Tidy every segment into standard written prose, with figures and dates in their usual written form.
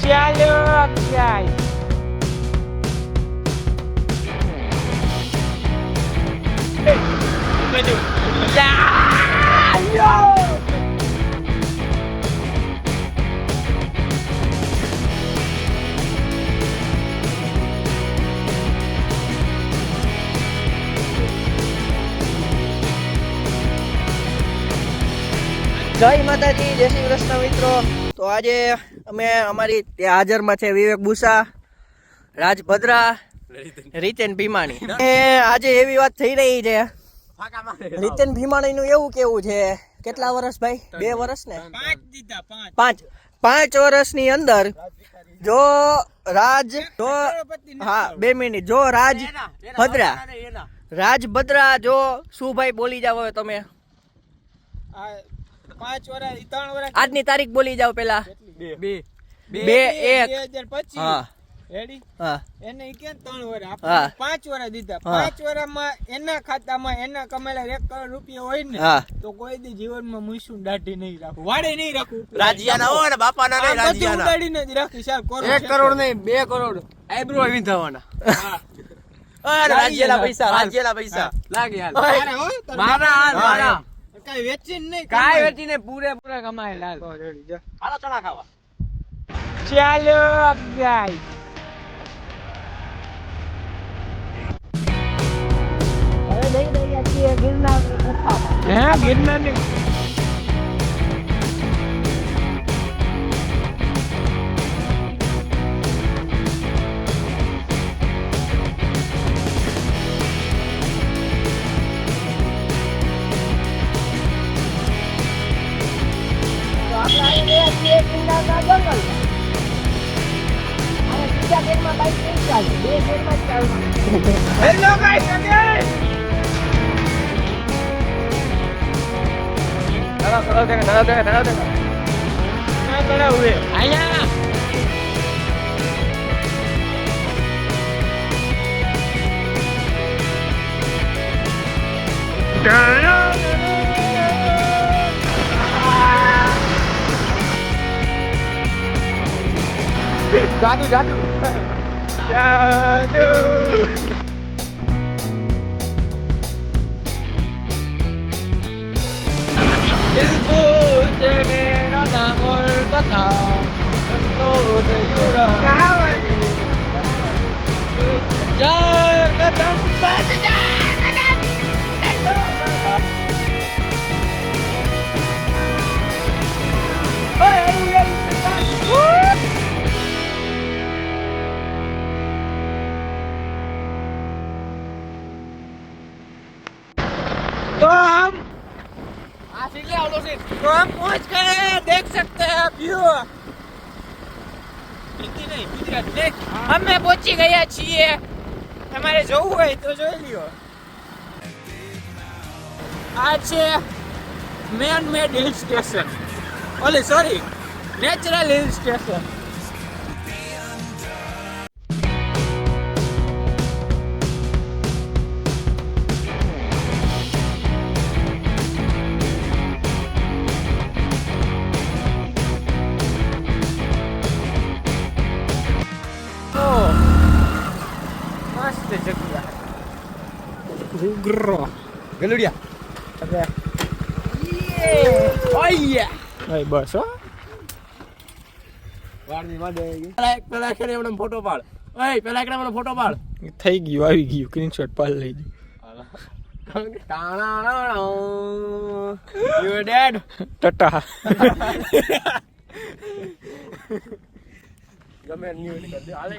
ચાલો ગાઈસ જય માતાજી, જય શ્રી કૃષ્ણ મિત્રો. તો આજે અમે અમારી ત્યાં હાજરમાં છે વિવેક બુસા, રાજ ભદ્રા, રીતેન ભીમાણી. આજે એવી વાત થઈ રહી છે, રીતેન ભીમાણી નું એવું કેવું છે, કેટલા વર્ષ ભાઈ? 2 વર્ષ ને 5 વર્ષની અંદર જો રાજ હા 2 મિનિટ જો રાજ ભદ્રા જો શું ભાઈ બોલી જાવ હવે તમે 5 વર્ષ 3 વર્ષ આજની તારીખ બોલી જાવ પેલા 2 2025 હા રેડી હા એને કે 3 વર્ષ હા. આપણે 5 વર્ષ દીધા. હા. 5 વર્ષમાં એના ખાતામાં એના કમાયેલા 1 કરોડ રૂપિયા હોય ને હા. તો કોઈ દી જીવનમાં મૂસું દાઢી નહીં રાખું, વાડે નહીં રાખું, રાજ્યાના હોય ને બાપાના નહીં, રાજ્યાના. ઉડાડીને જ રાખી સાહેબ. 1 કરોડ નહીં 2 કરોડ આઈબ્રો વિંધાવાના. રાજ્યના પૈસા લાગે હાલ. મારા કઈ વેચીને નહીં, કાઈ વેચીને પૂરેપૂરા કમાયેલા. હાલો ચણા ખાવા. ચાલો ગાઈસ હે ગિરનાર ની હેલો ગાઈસ અગેન આયા જાદુ तो हम पहुंच गए, देख सकते हैं व्यू. અમે પહોંચી ગયા છીએ. તમારે જોવું હોય તો જોઈ લ્યો. આ છે મેન મેડ હિલ સ્ટેશન, ઓલે સોરી નેચરલ હિલ સ્ટેશન. મસ્ત જગ્યા ઉગ્ર ગલુડિયા અરે ઓય ભાઈ બસ હો વાડની વાડે પેલા ખેડે એમનો ફોટો પાડ. ઓય પેલા એકડા મને ફોટો પાડ. થઈ ગયું, આવી ગયું, સ્ક્રીનશોટ પાડ લઈ ગયું. You are dead. ટટા ગમે ન્યુ કરી દે હાલે.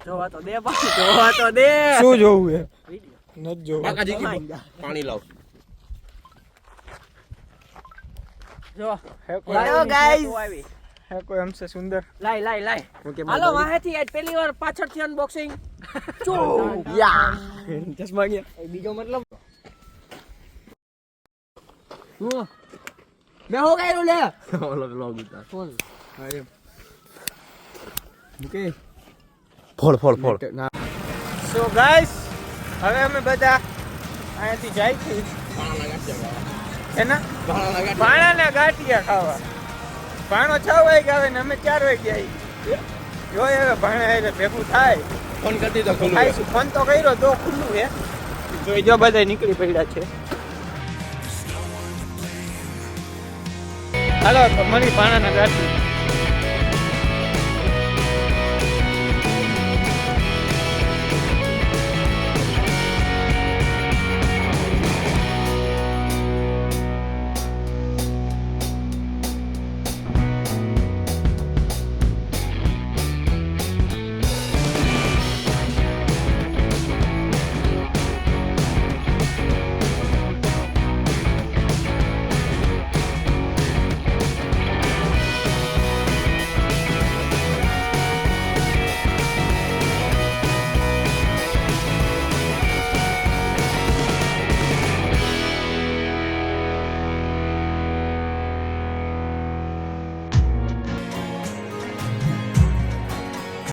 જોવા તો દે ભાઈ, જોવા તો દે. શું જોવું હે? નથી જોવું. કાકાજી પાણી લાવ. જો હેલો હેલો ગાઈસ, હે કોઈ हमसे સુંદર. લાય હાલો વાહેથી આજ પહેલી વાર પાછળથી અનબોક્સિંગ. ચો યા ચશ્મા ગયા. બીજો મતલબ હું મે હો ગયો લે. ઓલો લોગ ઉતાર. કોણ? અરે ઓકે ફોડ સો ગાઈસ, હવે અમે બધા અહીંયાથી જાય છે એના ભાણાના ગાંઠિયા ખાવા. ભાણો 6 વાગે આવે ને અમે 4 વાગે આવી. જોઈએ હવે ભાણા એટલે ભેગું થાય. ફોન કરી દીધો ખુલ્લું ખાઈશું. ફોન તો કર્યો તો ખુલ્લું હે. જોઈ જો બધા નીકળી પડ્યા છે. હાલો તો મળી ભાણાના ગાડી.